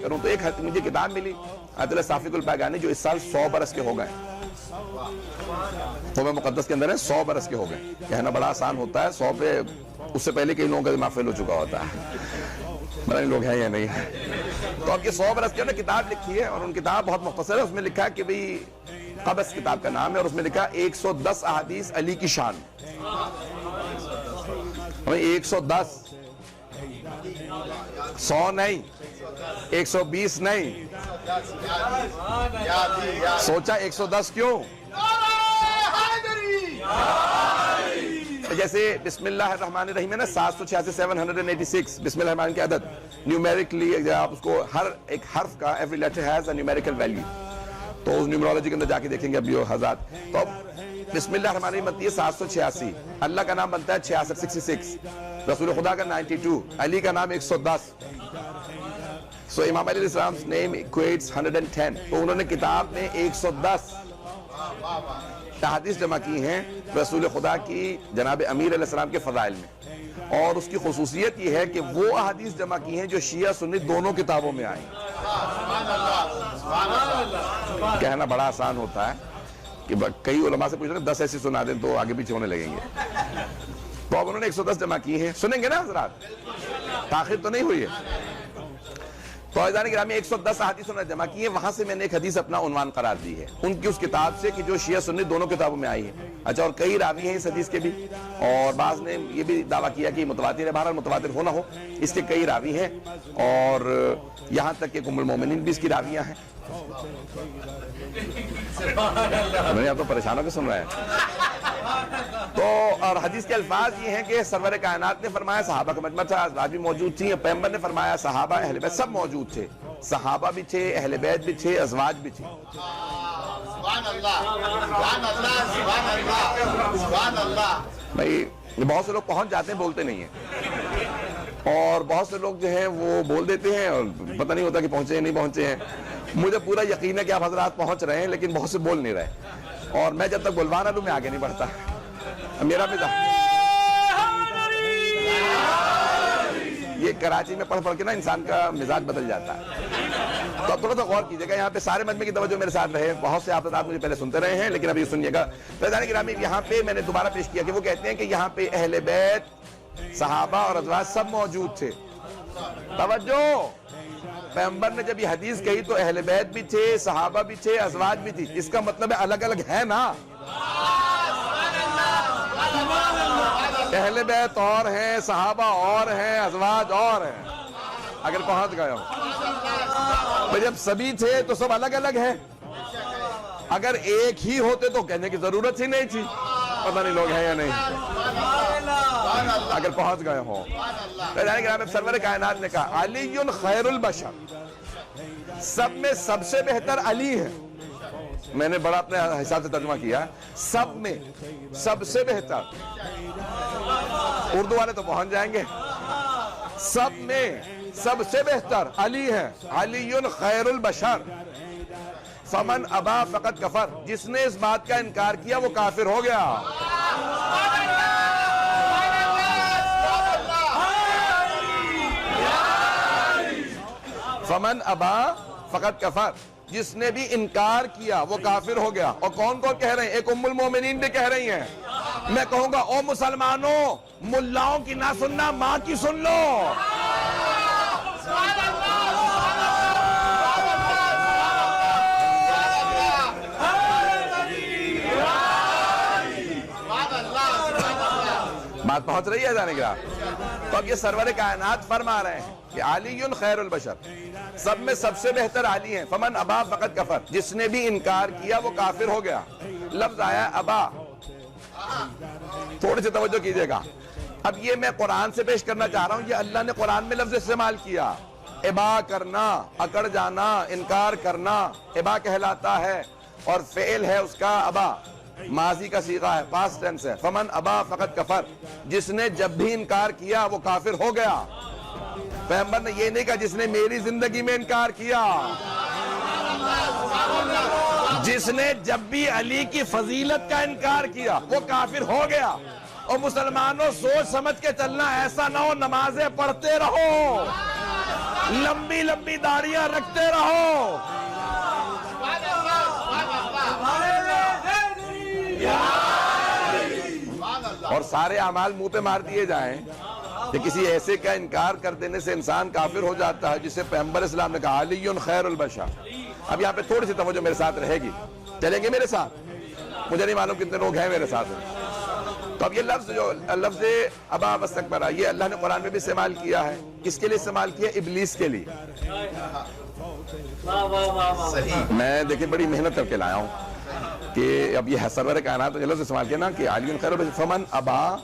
کروں تو ایک مجھے کتاب ملی آیت اللہ صافق الباغانی جو اس سال 100 برس کے ہو گئے، قوم مقدس کے اندر ہے 100 برس کے ہو گئے. کہنا بڑا آسان ہوتا ہے، 100 پہ اس سے پہلے کئی لوگوں کا دماغ فیل ہو چکا ہوتا ہے، پتہ نہیں لوگ ہیں یا نہیں. تو اب یہ 100 برس کی انہوں نے کتاب لکھی ہے، اور ان کتاب بہت مختصر ہے. اس میں لکھا ہے کہ بھئی قبس کتاب کا نام ہے، اور اس میں لکھا 110 احادیث علی کی شان. 110، 100 نہیں، 120 نہیں. سوچا 110 کیوں؟ جیسے بسم اللہ الرحمن الرحیم ہے نا، 786 786 بسم اللہ الرحمن کی عدد نیومیرکلی آپ اس کو ہر ایک حرف کا every letter has a numerical value. تو اس نیومرولوجی کے اندر جا کے دیکھیں گے اب یہ حضرات. تو اب بسم اللہ الرحمن الرحیم بنتی ہے 786، اللہ کا نام بنتا ہے 66، رسول خدا کا 92، علی کا نام 110. So امام علیہ السلام's name equates 110. تو انہوں نے کتاب میں 110 احادیث جمع کی ہیں رسول خدا کی جناب امیر علیہ السلام کے فضائل میں. اور اس کی خصوصیت یہ ہے کہ وہ احادیث جمع کی ہیں جو شیعہ سنی دونوں کتابوں میں آئیں. کہنا بڑا آسان ہوتا ہے کہ کئی علماء سے پوچھ رہے ہیں 10 ایسی سنا دیں تو آگے پیچھے ہونے لگیں گے. تو اب انہوں نے 110 جمع کی ہیں، سنیں گے نا حضرات، تاخیر تو نہیں ہوئی ہے. تو عزیزان گرامی 110 احادیث انہوں نے جمع کی ہے. وہاں سے میں نے ایک حدیث اپنا عنوان قرار دی ہے ان کی اس کتاب سے کہ جو شیعہ سنی دونوں کتابوں میں آئی ہے. اچھا، اور کئی راوی ہیں اس حدیث کے بھی، اور بعض نے یہ بھی دعویٰ کیا کہ متواتر ہے. بہرحال متواتر ہونا ہو، اس کے کئی راوی ہیں، اور یہاں تک کہ ام المومنین بھی اس کی راویاں ہیں. میں نے آپ تو پریشانوں کے سن رہے ہیں. تو اور حدیث کے الفاظ یہ ہیں کہ سرور کائنات نے فرمایا، صحابہ کا مجمع تھا، ازواج بھی موجود تھیں، پیغمبر نے فرمایا صحابہ اہل بیت سب موجود تھے. صحابہ بھی تھے، اہل بیت بھی تھے، ازواج بھی تھے. سبحان اللہ، سبحان اللہ، سبحان اللہ، سبحان اللہ. بھائی بہت سے لوگ پہنچ جاتے ہیں، بولتے نہیں ہیں، اور بہت سے لوگ جو ہیں وہ بول دیتے ہیں اور پتہ نہیں ہوتا کہ پہنچے ہیں نہیں پہنچے ہیں. مجھے پورا یقین ہے کہ آپ حضرات پہنچ رہے ہیں، لیکن بہت سے بول نہیں رہے، اور میں جب تک بلوانا لوں میں آگے نہیں بڑھتا. میرا مزاج یہ کراچی میں پڑھ پڑھ کے نا انسان کا مزاج بدل جاتا ہے. تو اب تھوڑا سا غور کیجیے گا، یہاں پہ سارے مجمع کی توجہ میرے ساتھ رہے. بہت سے آپ مجھے پہلے سنتے رہے ہیں، لیکن اب یہ سنیے گا. فیضان گرامی یہاں پہ میں نے دوبارہ پیش کیا کہ وہ کہتے ہیں کہ یہاں پہ اہل بیت، صحابہ اور ازواج سب موجود تھے. توجہ، پیغمبر نے جب یہ حدیث کہی تو اہل بیت بھی تھے، صحابہ بھی تھے، ازواج بھی تھی. اس کا مطلب ہے الگ الگ ہے نا. اہل بیت اور ہیں، صحابہ اور ہیں، ازواج اور ہیں. اگر پہنچ گئے ہو تو جب سبھی تھے تو سب الگ الگ ہیں. اگر ایک ہی ہوتے تو کہنے کی ضرورت ہی نہیں تھی. پتہ نہیں لوگ ہیں یا نہیں. اگر پہنچ گئے ہوں. سرور کائنات نے کہا علی خیر البشر، سب میں سب سے بہتر علی ہے. میں نے بڑا اپنے حساب سے ترجمہ کیا، سب میں سب سے بہتر. اردو والے تو پہنچ جائیں گے. سب میں سب سے بہتر علی ہے. علی خیر البشر، فمن ابا فقط کفر، جس نے اس بات کا انکار کیا وہ کافر ہو گیا. فمن ابا فقط کفر، جس نے بھی انکار کیا وہ کافر ہو گیا. اور کون کون کہہ رہے ہیں؟ ایک ام المومنین بھی کہہ رہی ہیں. میں کہوں گا او مسلمانوں، ملاؤں کی نہ سننا، ماں کی سن لو. بات پہنچ رہی ہے جانے کا. تو اب یہ سرور کائنات فرما رہے ہیں کہ علی خیر البشر، سب میں سب سے بہتر علی ہیں. فمن ابا فقط کفر، جس نے بھی انکار کیا وہ کافر ہو گیا. لفظ آیا ابا، تھوڑی سی توجہ کیجئے گا. اب یہ میں قرآن سے پیش کرنا چاہ رہا ہوں، یہ اللہ نے قرآن میں لفظ استعمال کیا. ابا کرنا، اکڑ جانا، انکار کرنا ابا کہلاتا ہے، اور فعل ہے اس کا ابا، ماضی کا صیغہ ہے، پاسٹ ٹینس ہے. فمن ابا فقط کفر، جس نے جب بھی انکار کیا وہ کافر ہو گیا. پیغمبر نے یہ نہیں کہا جس نے میری زندگی میں انکار کیا. جس نے جب بھی علی کی فضیلت کا انکار کیا وہ کافر ہو گیا. اور مسلمانوں سوچ سمجھ کے چلنا، ایسا نہ ہو نمازیں پڑھتے رہو لمبی لمبی داڑیاں رکھتے رہو. اور سارے اعمال منہ پہ مار دیے جائیں کہ کسی ایسے کا انکار کر دینے سے انسان کافر ہو جاتا ہے جسے پیغمبر اسلام نے کہا علی خیر البشر. اب یہاں پہ تھوڑی سی توجہ میرے ساتھ رہے گی, چلیں گے میرے ساتھ؟ مجھے نہیں معلوم کتنے لوگ ہیں میرے ساتھ. تو اب یہ لفظ ابا واستکبر یہ اللہ نے قرآن میں بھی استعمال کیا ہے. کس کے لیے استعمال کیا؟ ابلیس کے لیے. میں دیکھیں بڑی محنت کر کے لایا ہوں کہ اب یہ سرور کائنات نے لفظ استعمال کیا نا کہ علی خیر البشر فمن ابا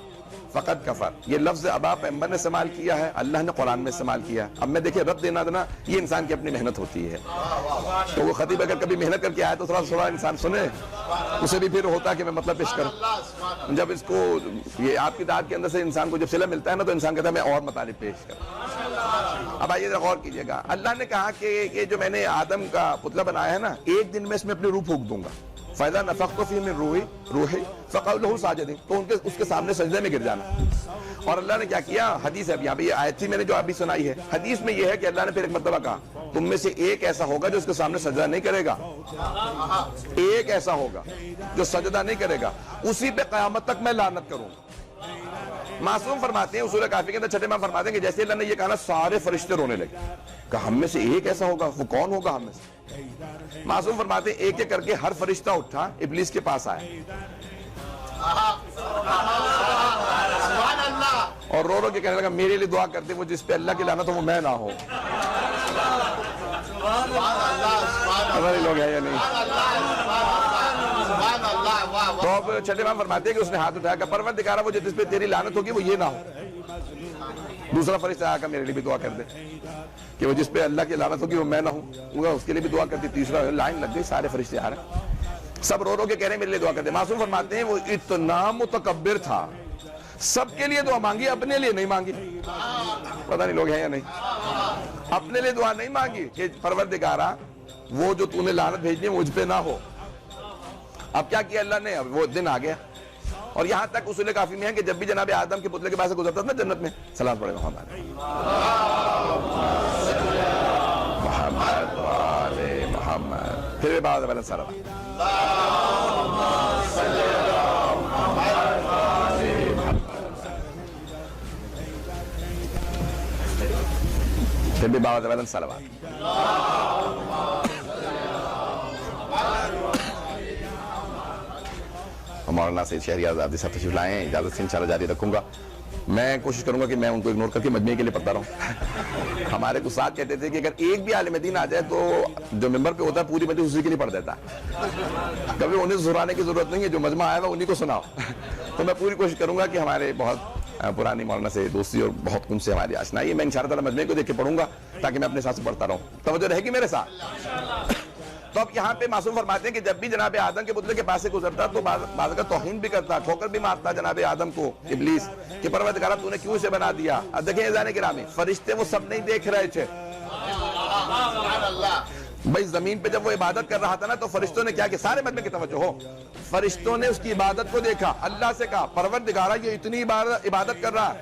فقط کفر. یہ لفظ ابا پیغمبر نے استعمال کیا ہے, اللہ نے قرآن میں استعمال کیا. اب میں دیکھیں رد دینا دینا یہ انسان کی اپنی محنت ہوتی ہے. تو وہ خطیب اگر کبھی محنت کر کے آئے تو تھوڑا انسان سنے, اسے بھی پھر ہوتا ہے کہ میں مطلب پیش کروں. جب اس کو یہ آپ کی داد کے اندر سے انسان کو جب صلہ ملتا ہے نا تو انسان کہتا ہے میں اور مطالب پیش کروں. اب آئیے ذرا غور کیجئے گا, اللہ نے کہا کہ یہ جو میں نے آدم کا پتلا بنایا ہے نا, ایک دن میں اس میں اپنی روح پھونک دوں گا. فَإِذَا نَفَخْتُ فِيهِ مِن رُوحِي فَقَعُوا لَهُ سَاجِدِينَ. تو اس کے سامنے سجدے میں گر جانا. اور اللہ نے کیا کیا؟ حدیث ہے, اب یہاں پہ یہ آیت تھی میں نے جو ابھی سنائی ہے, حدیث میں یہ ہے کہ اللہ نے پھر ایک مرتبہ کہا تم میں سے ایک ایسا ہوگا جو اس کے سامنے سجدہ نہیں کرے گا. ایک ایسا ہوگا جو سجدہ نہیں کرے گا, اسی پہ قیامت تک میں لعنت کروں. معصوم فرماتے ہیں اصول کافی کے اندر چھٹے امام فرماتے ہیں کہ جیسے اللہ نے یہ کہا نا سارے فرشتے رونے لگے. کہا ہم میں سے ایک ایسا ہوگا, وہ کون ہوگا ہم میں سے؟ معصوم فرماتے ہیں ایک ایک کر کے ہر فرشتہ اٹھا ابلیس کے پاس آیا اور رو رو کے کہنے لگا میرے لیے دعا کرتے وہ جس پہ اللہ کی لعنت ہو وہ میں نہ ہو. ہمارے لوگ ہیں یا نہیں؟ تو اب چھٹے امام فرماتے ہیں کہ اس نے ہاتھ اٹھایا کہ پروردگارا وہ جس پہ تیری لعنت ہوگی وہ یہ نہ ہو. دوسرا فرشتہ آیا کہ میرے لیے بھی دعا کر دے کہ وہ جس پہ اللہ کی لعنت ہوگی وہ میں نہ ہوں, اس کے لیے بھی دعا کرتی. تیسرا لائن لگ گئی, سارے فرشتے آ رہے ہیں, سب رو رو کے کہہ رہے ہیں میرے لیے دعا کرتے. معصوم فرماتے ہیں وہ اتنا متکبر تھا, سب کے لیے دعا مانگی, اپنے لیے نہیں مانگی. پتہ نہیں لوگ ہیں یا نہیں, اپنے لیے دعا نہیں مانگی کہ پروردگارا وہ جو تو نے لعنت بھیجنی ہے مجھ پہ نہ ہو. اب کیا کیا اللہ نے؟ اب وہ دن آ گیا. اور یہاں تک اصول کافی میں ہے کہ جب بھی جناب آدم کے پتلے کے پاس سے گزرتا تھا نا جنت میں, سلام پڑھے محمد محمد, پھر بھی بعد والا سارا پھر بھی بعد والا سلام. مولانا سید شہری آزادی صاحب تشریف لائے ہیں, اجازت سے انشاءاللہ جاری رکھوں گا. میں کوشش کروں گا کہ میں ان کو اگنور کر کے مجمع کے لیے پڑھتا رہوں. ہمارے استاد کہتے تھے کہ اگر ایک بھی عالم دین آ جائے تو جو ممبر پہ ہوتا ہے پوری مجلس اسی کے لیے پڑھ دیتا ہے. کبھی انہیں سرانے کی ضرورت نہیں ہے, جو مجمع آیا ہوا انہی کو سناؤ. تو میں پوری کوشش کروں گا کہ ہمارے بہت پرانی مولانا سے دوستی اور بہت ان سے ہماری آشنائی ہے. میں انشاءاللہ تعالی مجمع کو دیکھ کے پڑھوں گا تاکہ میں اپنے ساتھ سے پڑھتا رہوں. توجہ رہے گی میرے ساتھ؟ تو اب یہاں پہ معصوم فرماتے ہیں کہ جب بھی جناب آدم کے پتلے کے پاس سے گزرتا تو بعض کا توہین بھی کرتا, ٹھوکر بھی مارتا جناب آدم کو ابلیس کہ پروردگارا تو نے کیوں اسے بنا دیا. اب دیکھیں اذان گرامی, فرشتے وہ سب نہیں دیکھ رہے تھے بھائی. زمین پہ جب وہ عبادت کر رہا تھا نا تو فرشتوں نے کیا کہ سارے مجمع کی توجہ ہو, فرشتوں نے اس کی عبادت کو دیکھا, اللہ سے کہا پروردگارا یہ اتنی عبادت کر رہا ہے.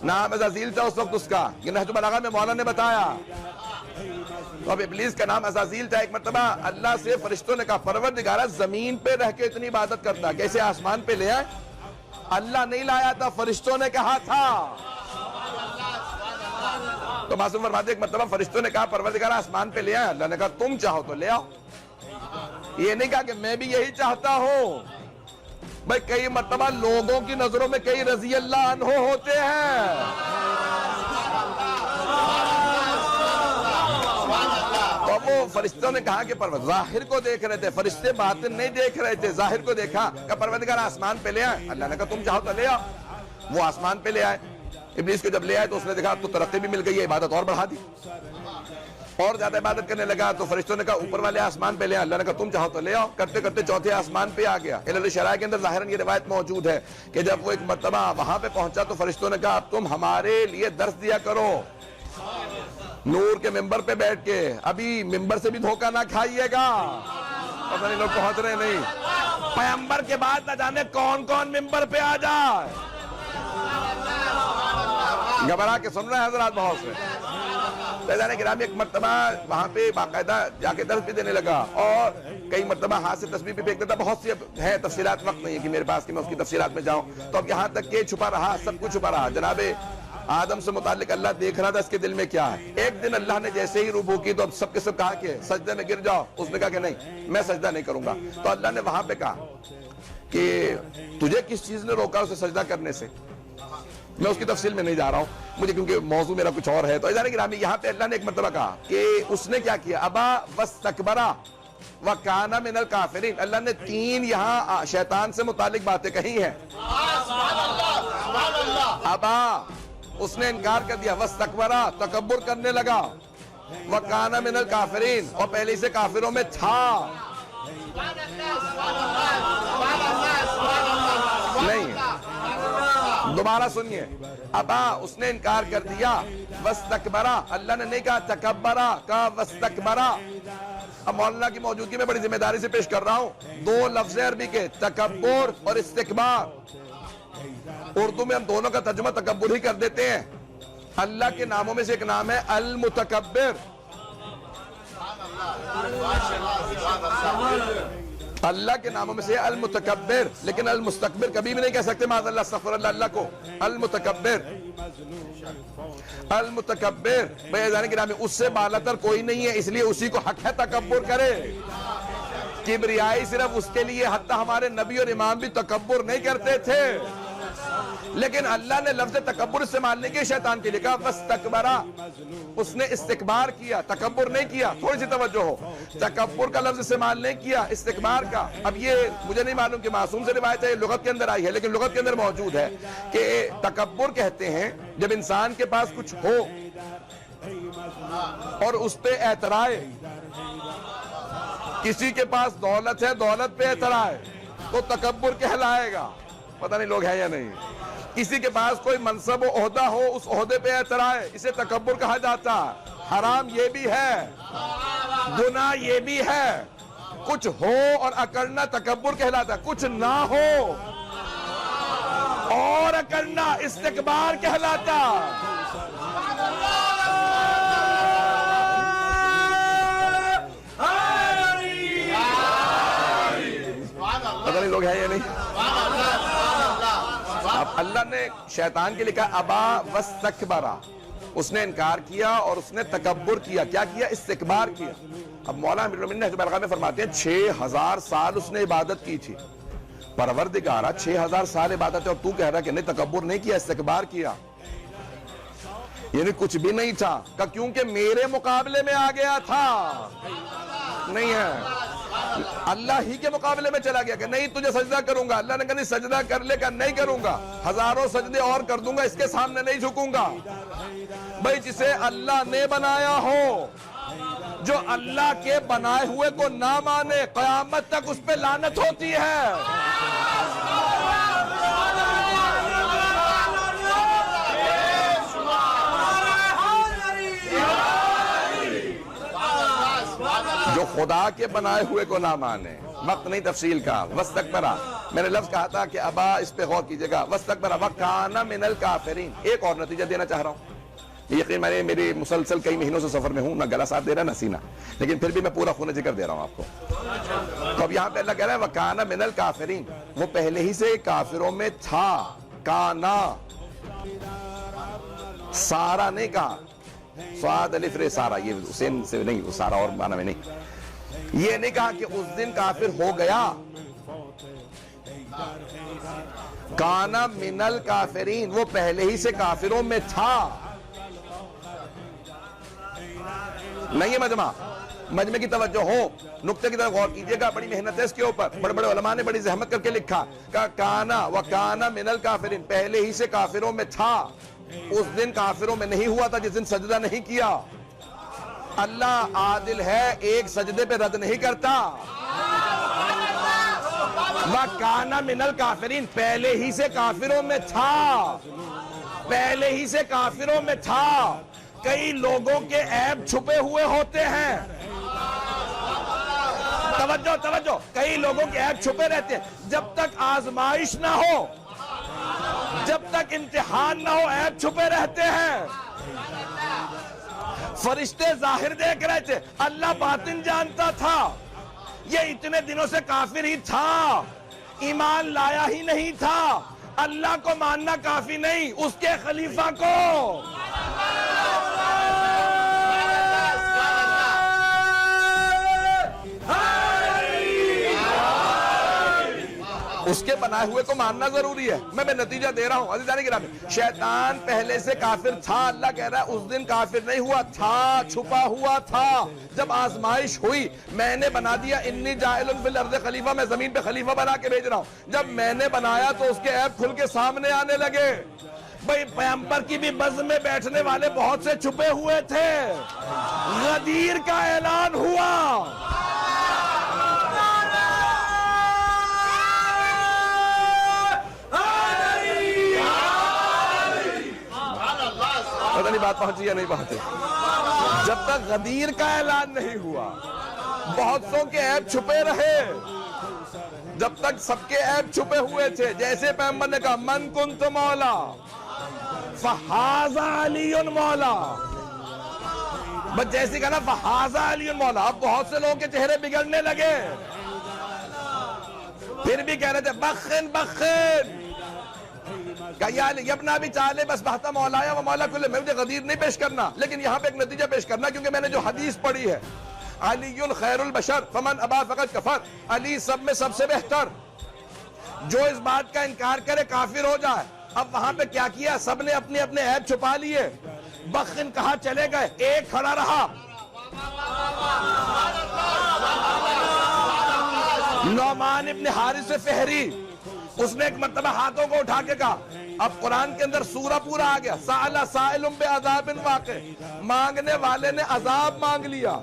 نام عزازیل تھا اس وقت اس کا, یہ نہج البلاغہ میں مولانا نے بتایا. تو اب ابلیس کا نام عزازیل تھا. ایک مرتبہ اللہ سے فرشتوں نے کہا پروردگارا زمین پہ رہ کے اتنی عبادت کرتا, کیسے آسمان پہ لے آئے؟ اللہ نہیں لایا تھا, فرشتوں نے کہا تھا. تو معصوم فرماتے ایک مرتبہ فرشتوں نے کہا پروردگارا آسمان پہ لے آئے. اللہ نے کہا تم چاہو تو لے آؤ. یہ نہیں کہا کہ میں بھی یہی چاہتا ہوں. بھائی کئی مرتبہ لوگوں کی نظروں میں کئی رضی اللہ عنہ ہوتے ہیں, وہ فرشتوں نے کہا کہ ظاہر کو دیکھ رہے تھے, فرشتے باطن نہیں دیکھ رہے تھے, ظاہر کو دیکھا کہ پروردگار آسمان پہ لے آئے. اللہ نے کہا تم چاہو تو لے آؤ. وہ آسمان پہ لے آئے. ابلیس کو جب لے آئے تو اس نے دیکھا تو ترقی بھی مل گئی ہے, عبادت اور بڑھا دی, اور زیادہ عبادت کرنے لگا. تو فرشتوں نے کہا اوپر والے آسمان پہ لے آئے. اللہ نے کہا تم چاہو تو لے آؤ. کرتے کرتے چوتھے آسمان پہ آ گیا. علل شرائع کے اندر ظاہراً یہ روایت موجود ہے کہ جب وہ ایک مرتبہ وہاں پہ پہنچا تو فرشتوں نے کہا اب تم ہمارے لیے درس دیا کرو نور کے ممبر پہ بیٹھ کے, ابھی ممبر سے بھی دھوکہ نہ کھائیے گا. پتہ نہیں لوگ پہنچ رہے نہیں, پیغمبر کے بعد نہ جانے کون کون ممبر پہ آ جائے. گھبرا کے سن رہے ہیں حضرات بہت سے. فیضان گرامی ایک مرتبہ وہاں پہ باقاعدہ جا کے درس بھی دینے لگا اور کئی مرتبہ ہاتھ سے تسبیح بھی پھینکتا تھا. بہت سی ہے تفصیلات, وقت نہیں ہے کہ میرے پاس کہ میں اس کی تفصیلات میں جاؤں. تو اب یہاں تک کہ چھپا رہا, سب کچھ چھپا رہا. جناب آدم سے متعلق اللہ دیکھ رہا تھا اس کے دل میں کیا ہے. ایک دن اللہ نے جیسے ہی ربو کی تو اب سب کے سب کہا کہ سجدے میں گر جاؤ. اس نے کہا کہ نہیں, میں سجدہ نہیں کروں گا. تو اللہ نے وہاں پہ کہا کہ تجھے کس چیز نے روکا اسے سجدہ کرنے سے. میں اس کی تفصیل میں نہیں جا رہا ہوں مجھے, کیونکہ موضوع میرا کچھ اور ہے. تو عزیزان گرامی یہاں پہ اللہ نے ایک مرتبہ کہا کہ اس نے کیا کیا, ابا واستکبرا وکان من الکافرین. اللہ نے 3 یہاں شیطان سے متعلق باتیں کہی ہیں. ابا, اس نے انکار کر دیا, واستکبرا تکبر کرنے لگا, وکان من الکافرین اور پہلے ہی سے کافروں میں تھا. نہیں, دوبارہ سنیے, ابا اس نے انکار کر دیا, واستکبرا اللہ نے نہیں کہا تکبرا, کہا واستکبرا. اب مولانا کی موجودگی میں بڑی ذمہ داری سے پیش کر رہا ہوں, 2 لفظ عربی کے تکبر اور استکبار. اردو میں ہم دونوں کا ترجمہ تکبر ہی کر دیتے ہیں. اللہ کے ناموں میں سے ایک نام ہے المتکبر. اللہ کے ناموں میں سے المتکبر, لیکن المستکبر کبھی بھی نہیں کہہ سکتے معاذ اللہ, استغفر اللہ اللہ کو. المتکبر, المتکبر بھائی عزیزان گرامی اس سے بالاتر کوئی نہیں ہے, اس لیے اسی کو حق ہے تکبر کرے. کبریائی صرف اس کے لیے, حتی ہمارے نبی اور امام بھی تکبر نہیں کرتے تھے, لیکن اللہ نے لفظ تکبر استعمال نہیں کیا شیطان کے لیے. کہا واستکبرا, اس نے استکبار کیا, تکبر نہیں کیا. تھوڑی سی توجہ ہو, تکبر کا لفظ استعمال نہیں کیا, استکبار کا. اب یہ مجھے نہیں معلوم کہ معصوم سے روایت ہے, لغت کے اندر آئی ہے, لیکن لغت کے اندر موجود ہے کہ تکبر کہتے ہیں جب انسان کے پاس کچھ ہو اور اس پہ اعتراض. کسی کے پاس دولت ہے, دولت پہ اعتراض, تو تکبر کہلائے گا. پتہ نہیں لوگ ہیں یا نہیں. کسی کے پاس کوئی منصب و عہدہ ہو, اس عہدے پہ اعتراض, اسے تکبر کہا جاتا. حرام یہ بھی ہے, گناہ یہ بھی ہے. کچھ ہو اور اکڑنا تکبر کہلاتا, کچھ نہ ہو اور اکڑنا استکبار کہلاتا. پتہ نہیں لوگ ہیں یا نہیں. اب اللہ نے شیطان کے لکھا ابا واستکبرا, اس نے انکار کیا اور اس نے تکبر کیا. کیا کیا؟ استکبار کیا. اب مولانا امیر المومنین نہج البلاغہ میں فرماتے ہیں 6000 سال اس نے عبادت کی تھی. پروردگارا 6000 سال عبادت ہے اور تو کہہ رہا کہ نہیں تکبر نہیں کیا, استکبار کیا, یعنی کچھ بھی نہیں تھا. کہ کیونکہ میرے مقابلے میں آ گیا تھا. نہیں ہے, اللہ ہی کے مقابلے میں چلا گیا کہ نہیں تجھے سجدہ کروں گا. اللہ نے کہا نہیں سجدہ کر لے, کا نہیں کروں گا, ہزاروں سجدے اور کر دوں گا, اس کے سامنے نہیں جھکوں گا. بھئی جسے اللہ نے بنایا ہو, جو اللہ کے بنائے ہوئے کو نہ مانے, قیامت تک اس پہ لعنت ہوتی ہے. جو خدا کے بنائے ہوئے کو نہ مانے. وقت نہیں تفصیل کا. واستکبرا, میں نے لفظ کہا تھا کہ ابا, اس پہ غور کیجئے گا. واستکبرا وکان من الکافرین. ایک اور نتیجہ دینا چاہ رہا ہوں. یقین میں نے میری مسلسل کئی مہینوں سے سفر میں ہوں, نہ گلا ساتھ دے رہا نہ سینہ, لیکن پھر بھی میں پورا خون ذکر دے رہا ہوں آپ کو. تو اب یہاں پہ اللہ کہہ رہا ہے وکان من الکافرین, وہ پہلے ہی سے کافروں میں تھا. کانا, سارا نہیں کہا, سواد الف رے سارا, یہ حسین سے نہیں, سارا اور معنی میں نہیں. یہ نہیں کہا کہ اس دن کافر ہو گیا. کانا من الکافرین, وہ پہلے ہی سے کافروں میں تھا. نہیں ہے مجمع کی توجہ ہو, نقطے کی طرف غور کیجئے گا. بڑی محنت ہے اس کے اوپر, بڑے بڑے علماء نے بڑی زحمت کر کے لکھا کہ کانا وکانا من الکافرین, پہلے ہی سے کافروں میں تھا. اس دن کافروں میں نہیں ہوا تھا جس دن سجدہ نہیں کیا. اللہ عادل ہے, ایک سجدے پہ رد نہیں کرتا. وَكَانَ مِنَ الْكَافِرِينَ, پہلے ہی سے کافروں میں تھا, پہلے ہی سے کافروں میں تھا. کئی لوگوں کے عیب چھپے ہوئے ہوتے ہیں. توجہ, کئی لوگوں کے عیب چھپے رہتے ہیں. جب تک آزمائش نہ ہو, جب تک امتحان نہ ہو, عیب چھپے رہتے ہیں. فرشتے ظاہر دیکھ رہے تھے، اللہ باطن جانتا تھا. یہ اتنے دنوں سے کافر ہی تھا، ایمان لایا ہی نہیں تھا. اللہ کو ماننا کافی نہیں، اس کے خلیفہ کو. اس کے بنائے ہوئے کو ماننا ضروری ہے. میں نتیجہ دے رہا ہوں عزیزان گرامی. شیطان پہلے سے کافر تھا، اللہ کہہ رہا ہے اس دن کافر نہیں ہوا تھا، چھپا ہوا تھا. جب آزمائش ہوئی میں نے بنا دیا، انی جاعل فی الارض خلیفہ، میں زمین پہ خلیفہ بنا کے بھیج رہا ہوں. جب میں نے بنایا تو اس کے عیب کھل کے سامنے آنے لگے. بھئی پیغمبر کی بھی بز میں بیٹھنے والے بہت سے چھپے ہوئے تھے. غدیر کا اعلان ہوا. پتہ نہیں بات پہنچی یا نہیں پہنچی. جب تک غدیر کا اعلان نہیں ہوا بہت سو کے عیب چھپے رہے. جب تک سب کے عیب چھپے ہوئے تھے. جیسے پیغمبر نے کہا من کنت مولا فہذا علی مولا، بس جیسے کہا نا فہذا علی مولا. اب بہت سے لوگوں کے چہرے بگڑنے لگے، پھر بھی کہہ رہے تھے بخن بخن. کہ یا علی ابن ابی طالب اصبحت مولایا و مولا کل. میں مجھے غدیر نہیں پیش کرنا، لیکن یہاں پہ ایک نتیجہ پیش کرنا، کیونکہ میں نے جو حدیث پڑھی ہے علی خیر البشر فمن ابا فقد کفر. علی سب میں سب سے بہتر، جو اس بات کا انکار کرے کافر ہو جائے. اب وہاں پہ کیا کیا، سب نے اپنے اپنے عیب چھپا لیے. بخن کہاں چلے گئے، ایک کھڑا رہا. نعمان ابن حارث فہری، اس نے ایک مرتبہ ہاتھوں کو اٹھا کے کہا. اب قرآن کے اندر سورہ پورا آ گیا، سأل سائل بعذاب واقع، مانگنے والے نے عذاب مانگ لیا.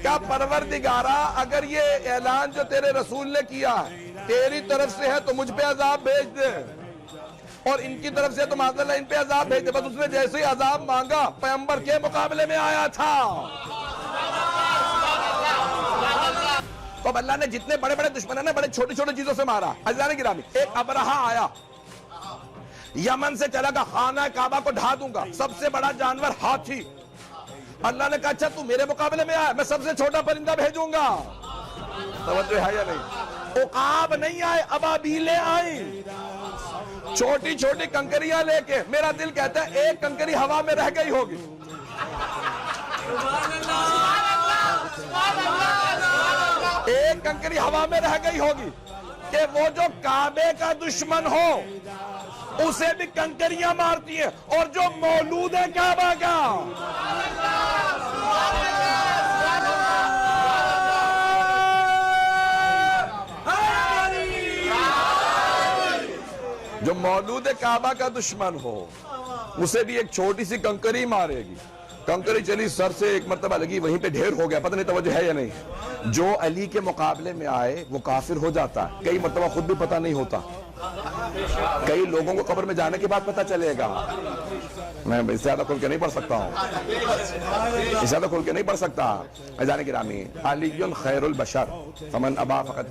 کیا پروردگارا اگر یہ اعلان جو تیرے رسول نے کیا ہے تیری طرف سے ہے تو مجھ پہ عذاب بھیج دے، اور ان کی طرف سے تو معاذ اللہ ان پہ عذاب بھیج دے. بس اس نے جیسے ہی عذاب مانگا پیغمبر کے مقابلے میں آیا تھا. تو اب اللہ نے جتنے بڑے بڑے دشمنوں نے بڑے چھوٹی چھوٹی چیزوں سے مارا. عزیزان گرامی، ایک ابرہہ آیا یمن سے، چلا گا خانہ کعبہ کو ڈھا دوں گا. سب سے بڑا جانور ہاتھی. اللہ نے کہا اچھا تو میرے مقابلے میں آیا، میں سب سے چھوٹا پرندہ بھیجوں گا. توجہ ہے یا نہیں؟ عقاب نہیں آئے، ابابیلیں آئیں چھوٹی چھوٹی کنکریاں لے کے. میرا دل کہتا ہے ایک کنکری ہوا میں رہ گئی ہوگی. ایک کنکری ہوا میں رہ گئی ہوگی کہ وہ جو کعبے کا دشمن ہو اسے بھی کنکریاں مارتی ہیں، اور جو مولود ہے کعبہ کا جو مولود کعبہ کا دشمن ہو اسے بھی ایک چھوٹی سی کنکری مارے گی. کنکری چلی سر سے، ایک مرتبہ لگی وہیں پہ ڈھیر ہو گیا. پتہ نہیں توجہ ہے یا نہیں. جو علی کے مقابلے میں آئے وہ کافر ہو جاتا ہے. کئی مرتبہ خود بھی پتہ نہیں ہوتا، کئی لوگوں کو قبر میں جانے کے بعد پتہ چلے گا. میں اس زیادہ کھل کے نہیں پڑھ سکتا ہوں، اس زیادہ کھل کے نہیں پڑھ سکتا. عزیزان گرامی، علی خیر البشر فمن ابا فقد